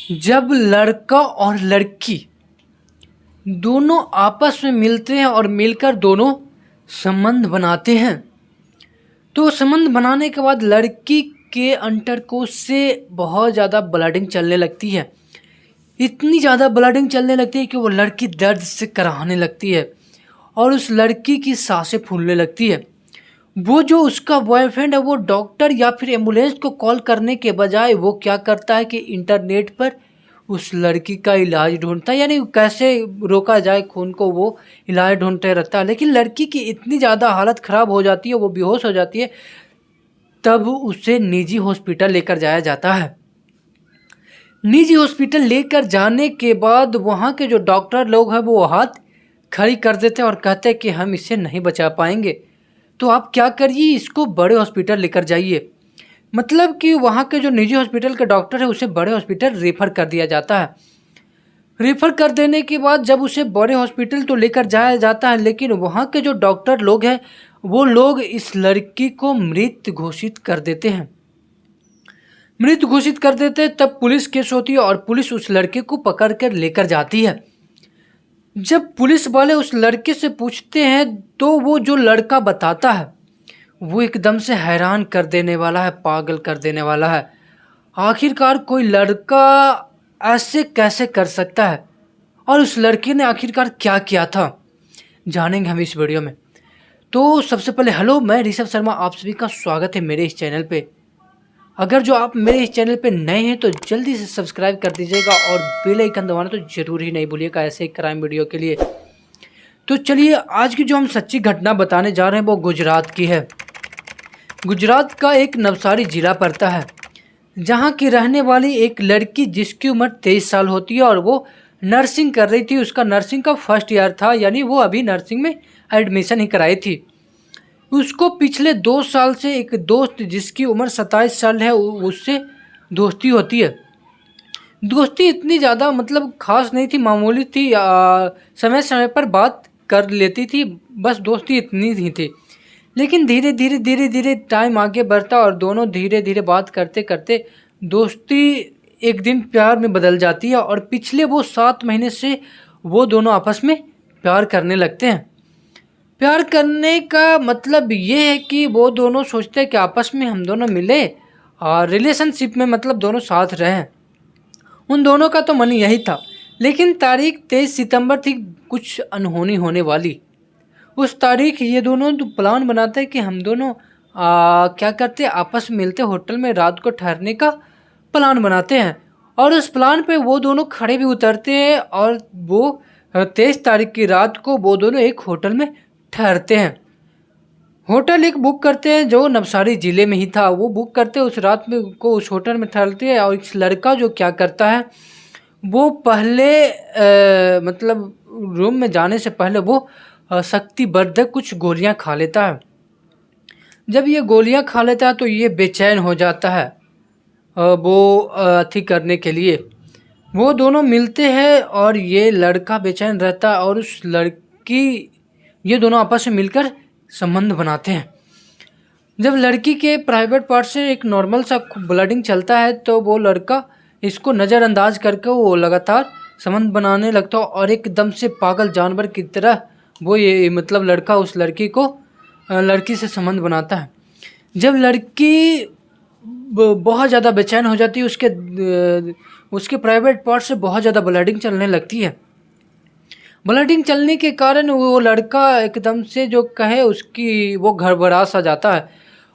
जब लड़का और लड़की दोनों आपस में मिलते हैं और मिलकर दोनों संबंध बनाते हैं, तो संबंध बनाने के बाद लड़की के अंडरकोश से बहुत ज़्यादा ब्लीडिंग चलने लगती है। इतनी ज़्यादा ब्लीडिंग चलने लगती है कि वो लड़की दर्द से कराहने लगती है और उस लड़की की सांसें फूलने लगती है। वो जो उसका बॉयफ्रेंड है वो डॉक्टर या फिर एम्बुलेंस को कॉल करने के बजाय वो क्या करता है कि इंटरनेट पर उस लड़की का इलाज ढूंढता है, यानी कैसे रोका जाए खून को वो इलाज ढूंढते रहता है। लेकिन लड़की की इतनी ज़्यादा हालत ख़राब हो जाती है, वो बेहोश हो जाती है, तब उसे निजी हॉस्पिटल लेकर जाया जाता है। निजी हॉस्पिटल लेकर जाने के बाद वहाँ के जो डॉक्टर लोग हैं वो हाथ खड़ी कर देते हैं और कहते हैं कि हम इसे नहीं बचा पाएंगे, तो आप क्या करिए, इसको बड़े हॉस्पिटल लेकर जाइए। मतलब कि वहाँ के जो निजी हॉस्पिटल के डॉक्टर है उसे बड़े हॉस्पिटल रेफ़र कर दिया जाता है। रेफ़र कर देने के बाद जब उसे बड़े हॉस्पिटल तो लेकर जाया जाता है, लेकिन वहाँ के जो डॉक्टर लोग हैं वो लोग इस लड़की को मृत घोषित कर देते हैं। मृत घोषित कर देते हैं, तब पुलिस केस होती है और पुलिस उस लड़के को पकड़ कर लेकर जाती है। जब पुलिस वाले उस लड़के से पूछते हैं तो वो जो लड़का बताता है वो एकदम से हैरान कर देने वाला है, पागल कर देने वाला है। आखिरकार कोई लड़का ऐसे कैसे कर सकता है और उस लड़के ने आखिरकार क्या किया था, जानेंगे हम इस वीडियो में। तो सबसे पहले हेलो, मैं ऋषभ शर्मा, आप सभी का स्वागत है मेरे इस चैनल पे। अगर जो आप मेरे इस चैनल पे नए हैं तो जल्दी से सब्सक्राइब कर दीजिएगा और बेल आइकन दबाना तो ज़रूर ही नहीं भूलिएगा ऐसे ही क्राइम वीडियो के लिए। तो चलिए, आज की जो हम सच्ची घटना बताने जा रहे हैं वो गुजरात की है। गुजरात का एक नवसारी ज़िला पड़ता है, जहाँ की रहने वाली एक लड़की जिसकी उम्र 23 साल होती है और वो नर्सिंग कर रही थी। उसका नर्सिंग का फर्स्ट ईयर था, यानी वो अभी नर्सिंग में एडमिशन ही कराई थी। उसको पिछले 2 साल से एक दोस्त जिसकी उम्र 27 साल है उससे दोस्ती होती है। दोस्ती इतनी ज़्यादा मतलब ख़ास नहीं थी, मामूली थी, समय समय पर बात कर लेती थी, बस दोस्ती इतनी ही थी। लेकिन धीरे धीरे टाइम आगे बढ़ता और दोनों धीरे धीरे बात करते करते दोस्ती एक दिन प्यार में बदल जाती है और पिछले वो 7 महीने से वो दोनों आपस में प्यार करने लगते हैं। प्यार करने का मतलब ये है कि वो दोनों सोचते हैं कि आपस में हम दोनों मिले और रिलेशनशिप में मतलब दोनों साथ रहें। उन दोनों का तो मन यही था, लेकिन तारीख 23 सितंबर थी, कुछ अनहोनी होने वाली। उस तारीख ये दोनों तो प्लान बनाते हैं कि हम दोनों क्या करते हैं, आपस में मिलते होटल में रात को ठहरने का प्लान बनाते हैं। और उस प्लान पे वो दोनों खड़े भी उतरते हैं और वो 23 तारीख की रात को वो दोनों एक होटल में ठहरते हैं। होटल एक बुक करते हैं जो नवसारी ज़िले में ही था, वो बुक करते हैं। उस रात में को उस होटल में ठहरते हैं और इस लड़का जो क्या करता है वो पहले मतलब रूम में जाने से पहले वो शक्तिवर्धक कुछ गोलियां खा लेता है। जब ये गोलियां खा लेता है तो ये बेचैन हो जाता है वो अथी करने के लिए। वो दोनों मिलते हैं और ये लड़का बेचैन रहता है और उस लड़की, ये दोनों आपस में मिलकर संबंध बनाते हैं। जब लड़की के प्राइवेट पार्ट से एक नॉर्मल सा ब्लडिंग चलता है तो वो लड़का इसको नज़रअंदाज करके वो लगातार संबंध बनाने लगता है और एकदम से पागल जानवर की तरह वो ये मतलब लड़का उस लड़की को लड़की से संबंध बनाता है। जब लड़की बहुत ज़्यादा बेचैन हो जाती है, उसके प्राइवेट पार्ट से बहुत ज़्यादा ब्लडिंग चलने लगती है। ब्लडिंग चलने के कारण वो लड़का एकदम से जो कहे उसकी वो घबरा सा जाता है,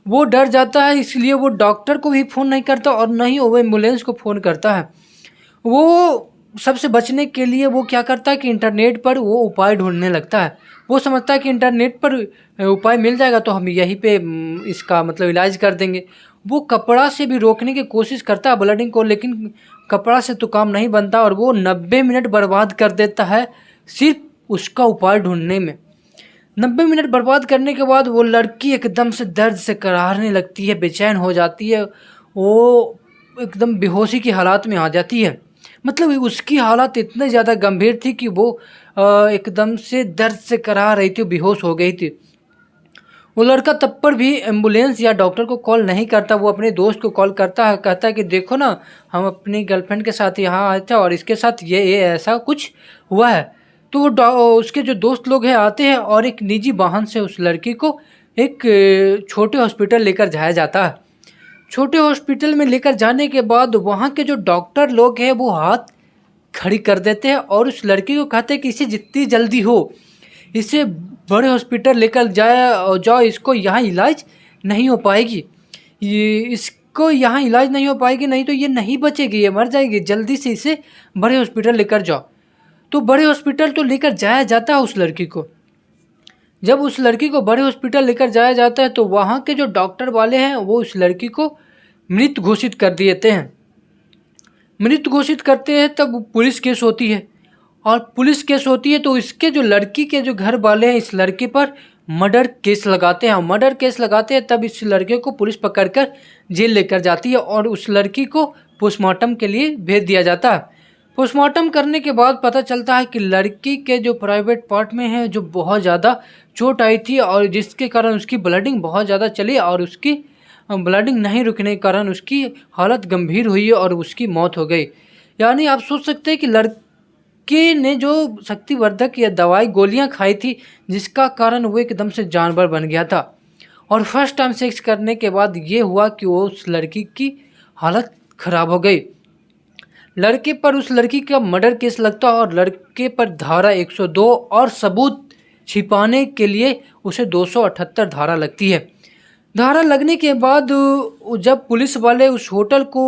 वो डर जाता है, इसलिए वो डॉक्टर को भी फ़ोन नहीं करता और न ही वो एम्बुलेंस को फ़ोन करता है। वो सबसे बचने के लिए वो क्या करता है कि इंटरनेट पर वो उपाय ढूंढने लगता है। वो समझता है कि इंटरनेट पर उपाय मिल जाएगा तो हम यहीं पे इसका मतलब इलाज कर देंगे। वो कपड़ा से भी रोकने की कोशिश करता है ब्लीडिंग को, लेकिन कपड़ा से तो काम नहीं बनता और वो 90 मिनट बर्बाद कर देता है सिर्फ उसका उपाय ढूंढने में। 90 मिनट बर्बाद करने के बाद वो लड़की एकदम से दर्द से कराहने लगती है, बेचैन हो जाती है, वो एकदम बेहोशी की हालात में आ जाती है। मतलब उसकी हालत इतनी ज़्यादा गंभीर थी कि वो एकदम से दर्द से कराह रही थी, बेहोश हो गई थी। वो लड़का तब पर भी एम्बुलेंस या डॉक्टर को कॉल नहीं करता, वो अपने दोस्त को कॉल करता है, कहता है कि देखो ना, हम अपनी गर्लफ्रेंड के साथ यहाँ आए थे और इसके साथ ये ऐसा कुछ हुआ है। तो वो उसके जो दोस्त लोग हैं आते हैं और एक निजी वाहन से उस लड़की को एक छोटे हॉस्पिटल लेकर जाया जाता है। छोटे हॉस्पिटल में लेकर जाने के बाद वहाँ के जो डॉक्टर लोग हैं वो हाथ खड़ी कर देते हैं और उस लड़की को कहते हैं कि इसे जितनी जल्दी हो इसे बड़े हॉस्पिटल लेकर जाओ, इसको यहाँ इलाज नहीं हो पाएगी, इसको यहाँ इलाज नहीं हो पाएगी, नहीं तो ये नहीं बचेगी, ये मर जाएगी, जल्दी से इसे बड़े हॉस्पिटल लेकर जाओ। तो बड़े हॉस्पिटल तो लेकर जाया जाता है उस लड़की को। जब उस लड़की को बड़े हॉस्पिटल लेकर जाया जाता है तो वहाँ के जो डॉक्टर वाले हैं वो उस लड़की को मृत घोषित कर देते हैं। मृत घोषित करते हैं तब पुलिस केस होती है, और पुलिस केस होती है तो इसके जो लड़की के जो घर वाले हैं इस लड़के पर मर्डर केस लगाते हैं। मर्डर केस लगाते हैं तब इस लड़के को पुलिस पकड़कर जेल लेकर जाती है और उस लड़की को पोस्टमार्टम के लिए भेज दिया जाता है। पोस्टमार्टम करने के बाद पता चलता है कि लड़की के जो प्राइवेट पार्ट में है जो बहुत ज़्यादा चोट आई थी और जिसके कारण उसकी ब्लडिंग बहुत ज़्यादा चली और उसकी ब्लडिंग नहीं रुकने के कारण उसकी हालत गंभीर हुई और उसकी मौत हो गई। यानी आप सोच सकते हैं कि लड़के ने जो शक्तिवर्धक या दवाई गोलियां खाई थी जिसका कारण वो एकदम से जानवर बन गया था। और फर्स्ट टाइम सेक्स करने के बाद ये हुआ कि वो उस लड़की की हालत ख़राब हो गई। लड़के पर उस लड़की का मर्डर केस लगता और लड़के पर धारा 102 और सबूत छिपाने के लिए उसे 278 धारा लगती है। धारा लगने के बाद जब पुलिस वाले उस होटल को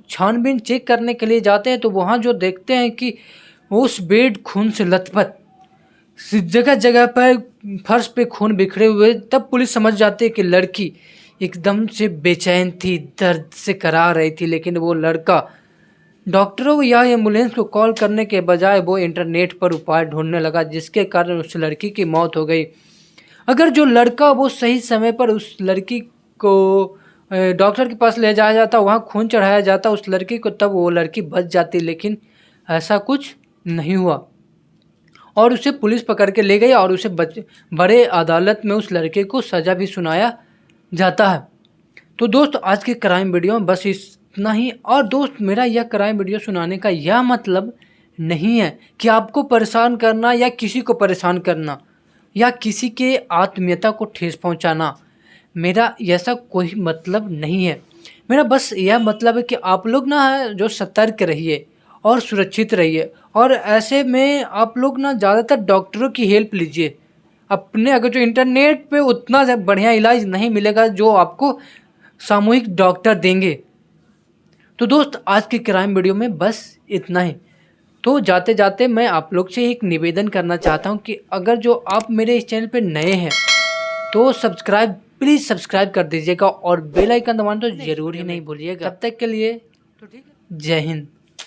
छानबीन चेक करने के लिए जाते हैं तो वहाँ जो देखते हैं कि उस बेड खून से लथपथ, जगह जगह पर फर्श पे खून बिखरे हुए, तब पुलिस समझ जाती है कि लड़की एकदम से बेचैन थी, दर्द से करा रही थी। लेकिन वो लड़का डॉक्टरों या एम्बुलेंस को कॉल करने के बजाय वो इंटरनेट पर उपाय ढूंढने लगा जिसके कारण उस लड़की की मौत हो गई। अगर जो लड़का वो सही समय पर उस लड़की को डॉक्टर के पास ले जाया जाता, वहाँ खून चढ़ाया जाता उस लड़की को, तब वो लड़की बच जाती। लेकिन ऐसा कुछ नहीं हुआ और उसे पुलिस पकड़ के ले गई और उसे बड़े अदालत में उस लड़के को सज़ा भी सुनाया जाता है। तो दोस्त आज के क्राइम वीडियो में बस इतना ही। और दोस्त मेरा यह क्राइम वीडियो सुनाने का यह मतलब नहीं है कि आपको परेशान करना या किसी को परेशान करना या किसी के आत्मीयता को ठेस पहुंचाना, मेरा ऐसा कोई मतलब नहीं है। मेरा बस यह मतलब है कि आप लोग ना जो सतर्क रहिए और सुरक्षित रहिए, और ऐसे में आप लोग ना ज़्यादातर डॉक्टरों की हेल्प लीजिए अपने। अगर जो इंटरनेट पे उतना बढ़िया इलाज नहीं मिलेगा जो आपको सामूहिक डॉक्टर देंगे। तो दोस्त आज के क्राइम वीडियो में बस इतना ही। तो जाते जाते मैं आप लोग से एक निवेदन करना चाहता हूं कि अगर जो आप मेरे इस चैनल पे नए हैं तो प्लीज़ सब्सक्राइब कर दीजिएगा और बेल आइकन दबाना तो ज़रूर ही नहीं भूलिएगा। तब तक के लिए तो ठीक है, जय हिंद।